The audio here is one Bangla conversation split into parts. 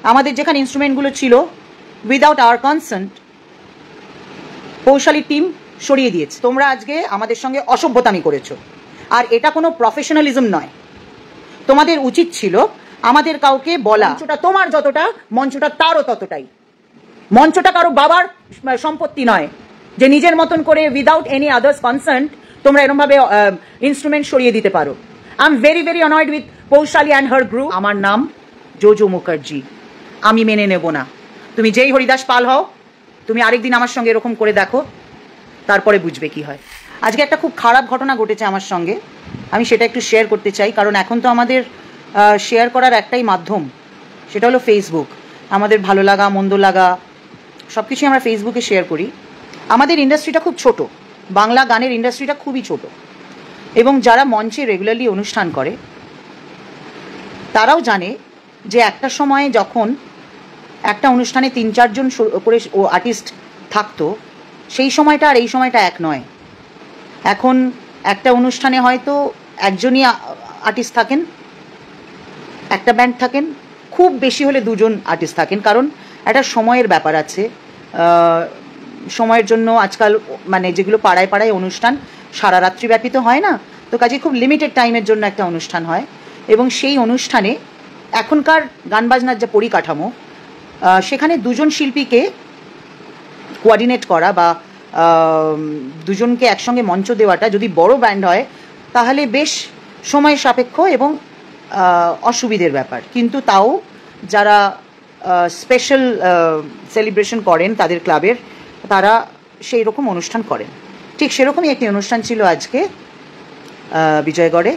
আমাদের যেখানে ইনস্ট্রুমেন্টগুলো ছিল without our consent Poushali team সরিয়ে দিয়েছে। তোমরা আজকে আমাদের সঙ্গে অসভ্যতামি করেছো, আর এটা কোনো প্রফেশনালিজম নয়। তোমাদের উচিত ছিল আমাদের কাউকে বলা, মঞ্চটা তোমার যতটা, মঞ্চটা তারও ততটাই। মঞ্চটা কারো বাবার সম্পত্তি নয় যে নিজের মতন করে উইদাউট এনি আদার্স কনসার্ন তোমরা এরকমভাবে ইনস্ট্রুমেন্ট সরিয়ে দিতে পারো। I am very very অনয়েড with Poushali and her group. আমার নাম জোজো মুখার্জি, আমি মেনে নেব না। তুমি যেই হরিদাস পাল হও, তুমি আরেকদিন আমার সঙ্গে এরকম করে দেখো, তারপরে বুঝবে কি হয়। আজকে একটা খুব খারাপ ঘটনা ঘটেছে আমার সঙ্গে, আমি সেটা একটু শেয়ার করতে চাই। কারণ এখন তো আমাদের শেয়ার করার একটাই মাধ্যম, সেটা হলো ফেসবুক। আমাদের ভালো লাগা মন্দ লাগা সব কিছুই আমরা ফেসবুকে শেয়ার করি। আমাদের ইন্ডাস্ট্রিটা খুব ছোট, বাংলা গানের ইন্ডাস্ট্রিটা খুবই ছোট, এবং যারা মঞ্চে রেগুলারলি অনুষ্ঠান করে তারাও জানে যে একটা সময়ে যখন একটা অনুষ্ঠানে 3-4 জন করে আর্টিস্ট থাকতো, সেই সময়টা আর এই সময়টা এক নয়। এখন একটা অনুষ্ঠানে হয়তো একজনই আর্টিস্ট থাকেন, একটা ব্যান্ড থাকেন, খুব বেশি হলে 2 জন আর্টিস্ট থাকেন। কারণ একটা সময়ের ব্যাপার আছে, সময়ের জন্য আজকাল মানে যেগুলো পাড়ায় পাড়ায় অনুষ্ঠান সারা রাত্রিব্যাপী তো হয় না, তো কাজে খুব লিমিটেড টাইমের জন্য একটা অনুষ্ঠান হয়। এবং সেই অনুষ্ঠানে এখনকার গান বাজনার যে পরিকাঠামো, সেখানে 2 জন শিল্পীকে কোঅর্ডিনেট করা বা 2 জনকে একসঙ্গে মঞ্চ দেওয়াটা যদি বড় ব্যান্ড হয় তাহলে বেশ সময় সাপেক্ষ এবং অসুবিধের ব্যাপার। কিন্তু তাও যারা স্পেশাল সেলিব্রেশন করেন তাদের ক্লাবের, তারা সেই রকম অনুষ্ঠান করেন। ঠিক সেরকমই একটি অনুষ্ঠান ছিল আজকে বিজয়গড়ে।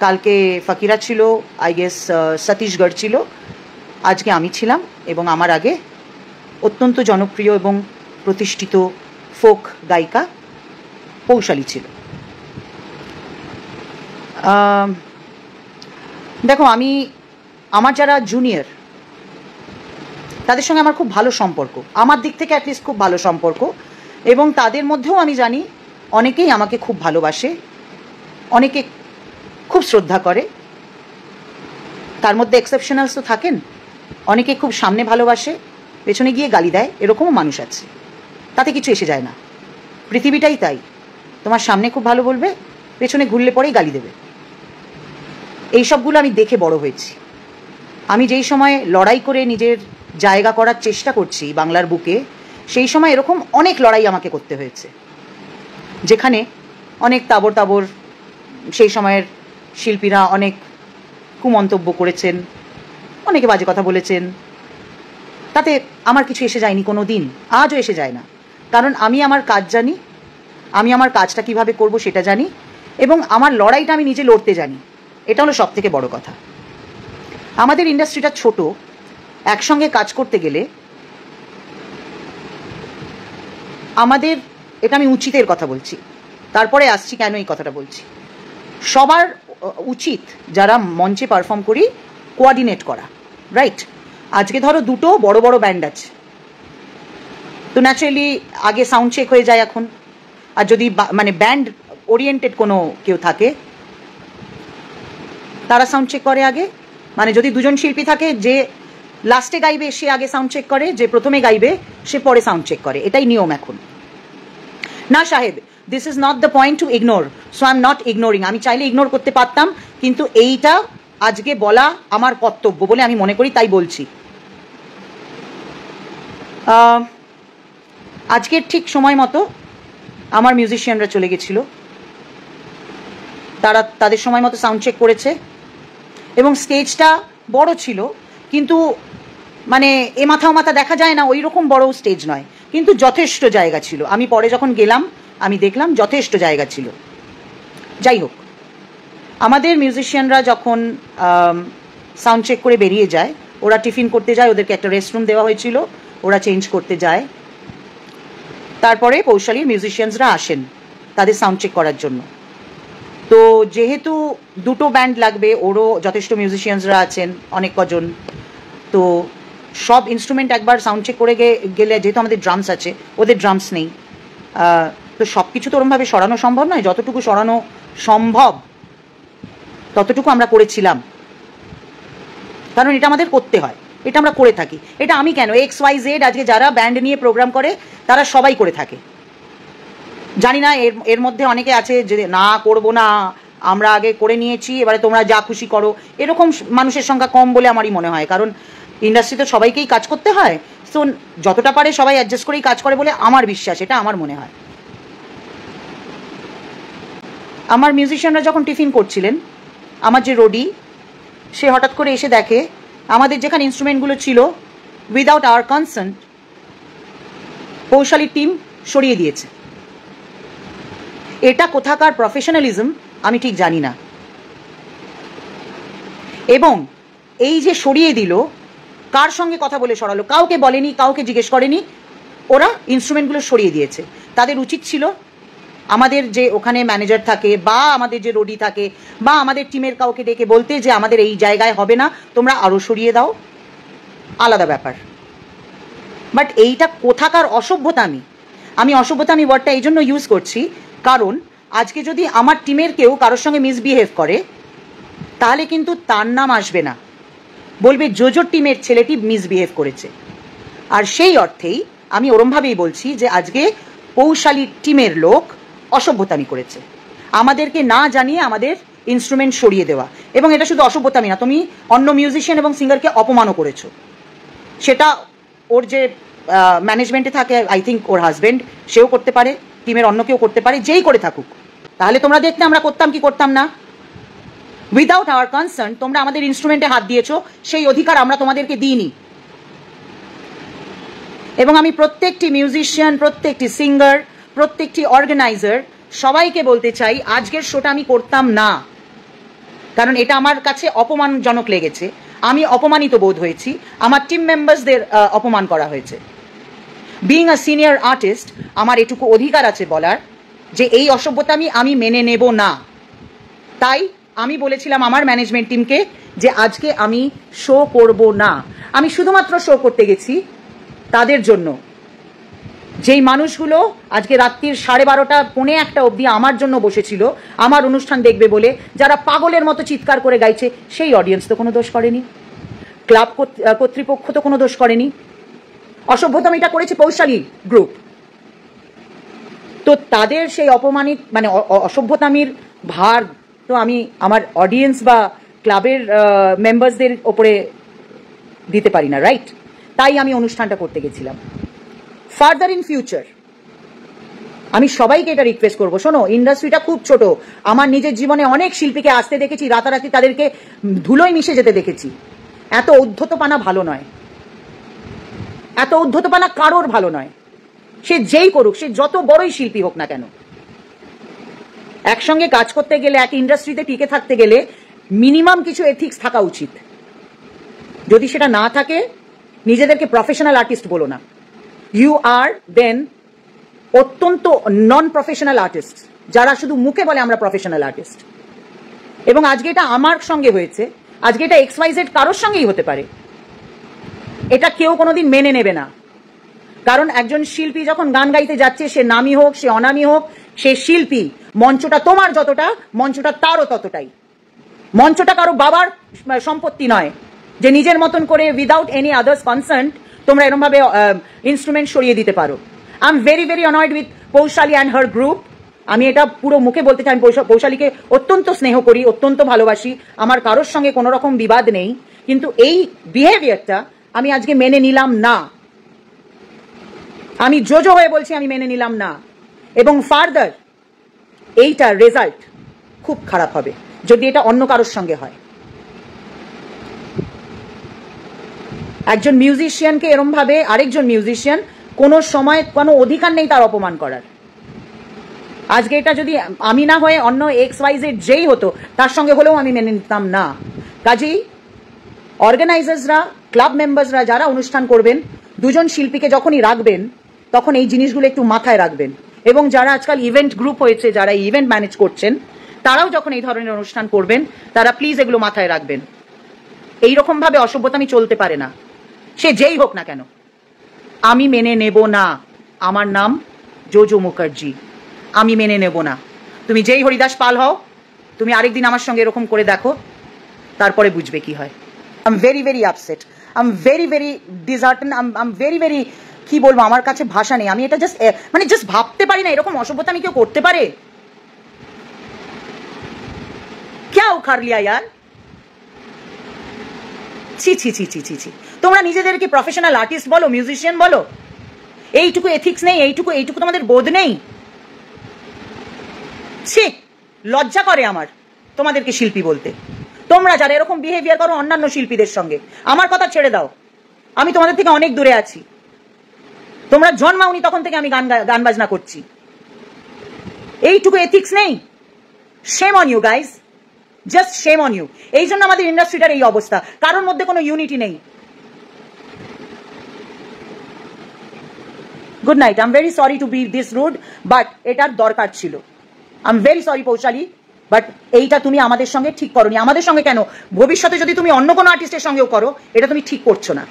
কালকে ফকিরা ছিল, আই গেস সতীশগড় ছিল, আজকে আমি ছিলাম, এবং আমার আগে অত্যন্ত জনপ্রিয় এবং প্রতিষ্ঠিত ফোক গায়িকা পৌশালী ছিল। দেখো, আমার যারা জুনিয়র তাদের সঙ্গে আমার খুব ভালো সম্পর্ক, আমার দিক থেকে অ্যাটলিস্ট খুব ভালো সম্পর্ক, এবং তাদের মধ্যেও আমি জানি অনেকেই আমাকে খুব ভালোবাসে, অনেকে খুব শ্রদ্ধা করে। তার মধ্যে এক্সেপশনালস তো থাকেন, অনেকে খুব সামনে ভালোবাসে, পেছনে গিয়ে গালি দেয়, এরকমও মানুষ আছে। তাতে কিছু এসে যায় না, পৃথিবীটাই তাই। তোমার সামনে খুব ভালো বলবে, পেছনে ঘুরলে পরেই গালি দেবে। এই সবগুলো আমি দেখে বড় হয়েছি। আমি যেই সময় লড়াই করে নিজের জায়গা করার চেষ্টা করছি বাংলার বুকে, সেই সময় এরকম অনেক লড়াই আমাকে করতে হয়েছে, যেখানে অনেক তাবর তাবর সেই সময়ের শিল্পীরা অনেক কুমন্তব্য করেছেন, অনেকে বাজে কথা বলেছেন। তাতে আমার কিছু এসে যায়নি কোনো দিন, আজও এসে যায় না। কারণ আমি আমার কাজ জানি, আমি আমার কাজটা কিভাবে করব সেটা জানি, এবং আমার লড়াইটা আমি নিজে লড়তে জানি। এটা হলো সব থেকে বড় কথা। আমাদের ইন্ডাস্ট্রিটা ছোট, একসঙ্গে কাজ করতে গেলে আমাদের, এটা আমি উচিতের কথা বলছি, তারপরে আসছি কেন এই কথাটা বলছি। সবার উচিত যারা মঞ্চে পারফর্ম করি কোঅর্ডিনেট করা, রাইট? আজকে ধরো 2টো বড় বড় ব্যান্ড আছে, তো ন্যাচারালি আগে সাউন্ড চেক হয়ে যায় এখন। আর যদি মানে ব্যান্ড ওরিয়েন্টেড কোনো কেউ থাকে, তারা সাউন্ড চেক করে আগে। মানে যদি 2 জন শিল্পী থাকে, যে লাস্টে গাইবে সে আগে সাউন্ড চেক করে, যে প্রথমে গাইবে সে পরে সাউন্ড চেক করে। এটাই নিয়ম এখন। না সাহেব, this is not the point two ignore, so I am not ignoring. আমি চাইলে ইগনোর করতে পারতাম, কিন্তু এইটা আজকে বলা আমার কর্তব্য বলে আমি মনে করি, তাই বলছি। আজকের ঠিক সময় মতো আমার মিউজিশিয়ানরা চলে গেছিল, তারা তাদের সময় মতো সাউন্ড চেক করেছে, এবং স্টেজটা বড় ছিল, কিন্তু মানে এ মাথা ও মাথা দেখা যায় না ওই রকম বড় স্টেজ নয়, কিন্তু যথেষ্ট জায়গা ছিল। আমি পরে যখন গেলাম আমি দেখলাম যথেষ্ট জায়গা ছিল। যাই হোক, আমাদের মিউজিশিয়ানরা যখন সাউন্ড চেক করে বেরিয়ে যায়, ওরা টিফিন করতে যায়, ওদেরকে একটা রেস্টরুম দেওয়া হয়েছিল, ওরা চেঞ্জ করতে যায়। তারপরে পৌশালীর মিউজিশিয়ানসরা আসেন তাদের সাউন্ড চেক করার জন্য। তো যেহেতু 2টো ব্যান্ড লাগবে, ওরও যথেষ্ট মিউজিশিয়ানসরা আছেন অনেক কজন, তো সব ইনস্ট্রুমেন্ট একবার সাউন্ড চেক করে গেলে, যেহেতু আমাদের ড্রামস আছে, ওদের ড্রামস নেই, তো সব কিছু তো ওরমভাবে সরানো সম্ভব নয়। যতটুকু সরানো সম্ভব ততটুকু আমরা করেছিলাম, কারণ এটা আমাদের করতে হয়। এটা আমরা করে থাকি। এটা আমি কেন, XYZ আজকে যারা ব্যান্ড নিয়ে প্রোগ্রাম করে তারা সবাই করে থাকে। জানি না এর মধ্যে অনেকে আছে যে না করব না, আমরা আগে করে নিয়েছি, এবারে তোমরা যা খুশি করো, এরকম মানুষের সংখ্যা কম বলে আমারই মনে হয়। কারণ ইন্ডাস্ট্রিতে সবাইকেই কাজ করতে হয়, সো যতটা পারে সবাই অ্যাডজাস্ট করেই কাজ করে বলে আমার বিশ্বাস, এটা আমার মনে হয়। আমার মিউজিশিয়ানরা যখন টিফিন করছিলেন, আমার যে রোডি, সে হঠাৎ করে এসে দেখে আমাদের যেখানে ইনস্ট্রুমেন্টগুলো ছিল উইদাউট আওয়ার কনসেন্ট পৌশালীর টিম সরিয়ে দিয়েছে। এটা কোথাকার প্রফেশনালিজম আমি ঠিক জানি না। এবং এই যে সরিয়ে দিল, কার সঙ্গে কথা বলে সরালো? কাউকে বলেনি, কাউকে জিজ্ঞেস করেনি, ওরা ইনস্ট্রুমেন্টগুলো সরিয়ে দিয়েছে। তাদের উচিত ছিল আমাদের যে ওখানে ম্যানেজার থাকে বা আমাদের যে রোডি থাকে বা আমাদের টিমের কাউকে ডেকে বলতে যে আমাদের এই জায়গায় হবে না, তোমরা আরও সরিয়ে দাও, আলাদা ব্যাপার। বাট এইটা কোথাকার অসভ্যতামি? আমি অসভ্যতামি ওয়ার্ডটা এই জন্য ইউজ করছি কারণ আজকে যদি আমার টিমের কেউ কারোর সঙ্গে মিসবিহেভ করে তাহলে কিন্তু তার নাম আসবে না, বলবে জোজোর টিমের ছেলেটি মিসবিহেভ করেছে। আর সেই অর্থেই আমি ওরমভাবেই বলছি যে আজকে পৌশালী টিমের লোক অসভ্যতামি করেছে, আমাদেরকে না জানিয়ে আমাদের ইনস্ট্রুমেন্ট সরিয়ে দেওয়া। এবং এটা শুধু অসভ্যতামি না, তুমি অন্য মিউজিশিয়ান এবং সিঙ্গারকে অপমানও করেছো। সেটা ওর যে ম্যানেজমেন্টে থাকে, আই থিঙ্ক ওর হাজব্যান্ড, সেও করতে পারে, টিমের অন্য কেউ করতে পারে, যেই করে থাকুক। তাহলে তোমরা দেখতে আমরা করতাম কি করতাম না? উইদাউট আওয়ার কনসার্ন তোমরা আমাদের ইনস্ট্রুমেন্টে হাত দিয়েছো, সেই অধিকার আমরা তোমাদেরকে দিইনি। এবং আমি প্রত্যেকটি মিউজিশিয়ান, প্রত্যেকটি সিঙ্গার, প্রত্যেকটি অর্গানাইজার সবাইকে বলতে চাই, আজকের শোটা আমি করতাম না, কারণ এটা আমার কাছে অপমানজনক লেগেছে। আমি অপমানিত বোধ হয়েছি, আমার টিম মেম্বার্সদের অপমান করা হয়েছে। বিইং আ সিনিয়র আর্টিস্ট আমার এটুকু অধিকার আছে বলার যে এই অসভ্যতা আমি মেনে নেব না। তাই আমি বলেছিলাম আমার ম্যানেজমেন্ট টিমকে যে আজকে আমি শো করব না। আমি শুধুমাত্র শো করতে গেছি তাদের জন্য, যেই মানুষগুলো আজকে রাত্রির 12:30 পৌনে 1 অবধি আমার জন্য বসেছিল আমার অনুষ্ঠান দেখবে বলে, যারা পাগলের মতো চিৎকার করে গাইছে, সেই অডিয়েন্স তো কোনো দোষ করেনি, ক্লাব কর্তৃপক্ষ তো কোনো দোষ করেনি। অসভ্যতামিটা করেছে পৌশালী গ্রুপ। তো তাদের সেই অপমানিত মানে অসভ্যতামির ভার তো আমি আমার অডিয়েন্স বা ক্লাবের মেম্বার্সদের ওপরে দিতে পারি না, রাইট? তাই আমি অনুষ্ঠানটা করতে গেছিলাম। ফার্দার ইন ফিউচার আমি সবাইকে এটা রিকোয়েস্ট করবো, শোনো, ইন্ডাস্ট্রিটা খুব ছোট। আমার নিজের জীবনে অনেক শিল্পীকে আসতে দেখেছি, রাতারাতি তাদেরকে ধুলোয় মিশে যেতে দেখেছি। এত উদ্ধতপানা ভালো নয়, এত উদ্ধতপানা কারোর ভালো নয়। সে যেই করুক, সে যত বড়ই শিল্পী হোক না কেন, একসঙ্গে কাজ করতে গেলে, এক ইন্ডাস্ট্রিতে টিকে থাকতে গেলে মিনিমাম কিছু এথিক্স থাকা উচিত। যদি সেটা না থাকে, নিজেদেরকে প্রফেশনাল আর্টিস্ট বলো না, ইউ আর দেন অত্যন্ত নন প্রফেশনাল আর্টিস্ট, যারা শুধু মুখে বলে আমরা প্রফেশনাল আর্টিস্ট। এবং আজকে এটা আমার সঙ্গে হয়েছে, আজকে এটা XYZ কারোর সঙ্গেই হতে পারে। এটা কেউ কোনোদিন মেনে নেবে না, কারণ একজন শিল্পী যখন গান গাইতে যাচ্ছে, সে নামী হোক, সে অনামী হোক, সে শিল্পী। মঞ্চটা তোমার যতটা, মঞ্চটা তারও ততটাই। মঞ্চটা কারো বাবার সম্পত্তি নয় যে নিজের মতন করে উইদাউট এনি আদার্স কনসার্ট তোমরা এরকমভাবে ইনস্ট্রুমেন্ট সরিয়ে দিতে পারো। I am very very অনয়েড with Poushali and her group. আমি এটা পুরো মুখে বলতে চাই, আমি পৌশালীকে অত্যন্ত স্নেহ করি, অত্যন্ত ভালোবাসি, আমার কারোর সঙ্গে কোনো রকম বিবাদ নেই, কিন্তু এই বিহেভিয়ারটা আমি আজকে মেনে নিলাম না। আমি জোজো হয়ে বলছি, আমি মেনে নিলাম না। এবং ফার্দার এইটার রেজাল্ট খুব খারাপ হবে যদি এটা অন্য কারোর সঙ্গে হয়। একজন মিউজিশিয়ানকে এরমভাবে আরেকজন মিউজিশিয়ান কোনো সময় কোনো অধিকার নেই তার অপমান করার। আজকে এটা যদি আমি না হয়ে অন্য XYZ যেই হতো, তার সঙ্গে হলেও আমি মেনে নিতাম না। কাজেই অর্গানাইজার্সরা, ক্লাব মেম্বার্সরা যারা অনুষ্ঠান করবেন, দুজন শিল্পীকে যখনই রাখবেন তখন এই জিনিসগুলো একটু মাথায় রাখবেন। এবং যারা আজকাল ইভেন্ট গ্রুপ হয়েছে, যারা ইভেন্ট ম্যানেজ করছেন, তারাও যখন এই ধরনের অনুষ্ঠান করবেন, তারা প্লিজ এগুলো মাথায় রাখবেন। এইরকমভাবে অসভ্যতামি চলতে পারে না, সে যেই হোক না কেন। আমি মেনে নেব না। আমার নাম জোজো মুখার্জি, আমি মেনে নেব না। তুমি যেই হরিদাস পাল হও, তুমি আরেকদিন আমার সঙ্গে এরকম করে দেখো, তারপরে বুঝবে কি হয়। I am very very upset. I am very very disheartened, I am very very, কি বলবো, আমার কাছে ভাষা নেই। আমি এটা জাস্ট ভাবতে পারি না এরকম অসভ্যতা আমি কেউ করতে পারে। ক্যা উখাড় লিয়া ইয়ার, ছি ছি ছি ছি ছি ছি। তোমরা নিজেদেরকে প্রফেশনাল আর্টিস্ট বলো, মিউজিশিয়ান বলো, এইটুকু এথিক্স নেই, এইটুকু তোমাদের বোধ নেই। ছি, লজ্জা করে আমার তোমাদেরকে শিল্পী বলতে। তোমরা যারা এরকম বিহেভিয়ার করো অন্যান্য শিল্পীদের সঙ্গে, আমার কথা ছেড়ে দাও, আমি তোমাদের থেকে অনেক দূরে আছি। তোমরা জন্মাওনি তখন থেকে আমি গান বাজনা করছি, এইটুকু এথিক্স নেই। Shame on you guys, just shame on you. এই জন্য আমাদের ইন্ডাস্ট্রিটার এই অবস্থা, কারোর মধ্যে কোনো ইউনিটি নেই। Good night. I am very sorry to be this rude, but এটার দরকার ছিল। I am very sorry Poushali, but এইটা তুমি আমাদের সঙ্গে ঠিক করোনি। আমাদের সঙ্গে কেন, ভবিষ্যতে যদি তুমি অন্য কোনো আর্টিস্টের সঙ্গেও করো, এটা তুমি ঠিক করছো না।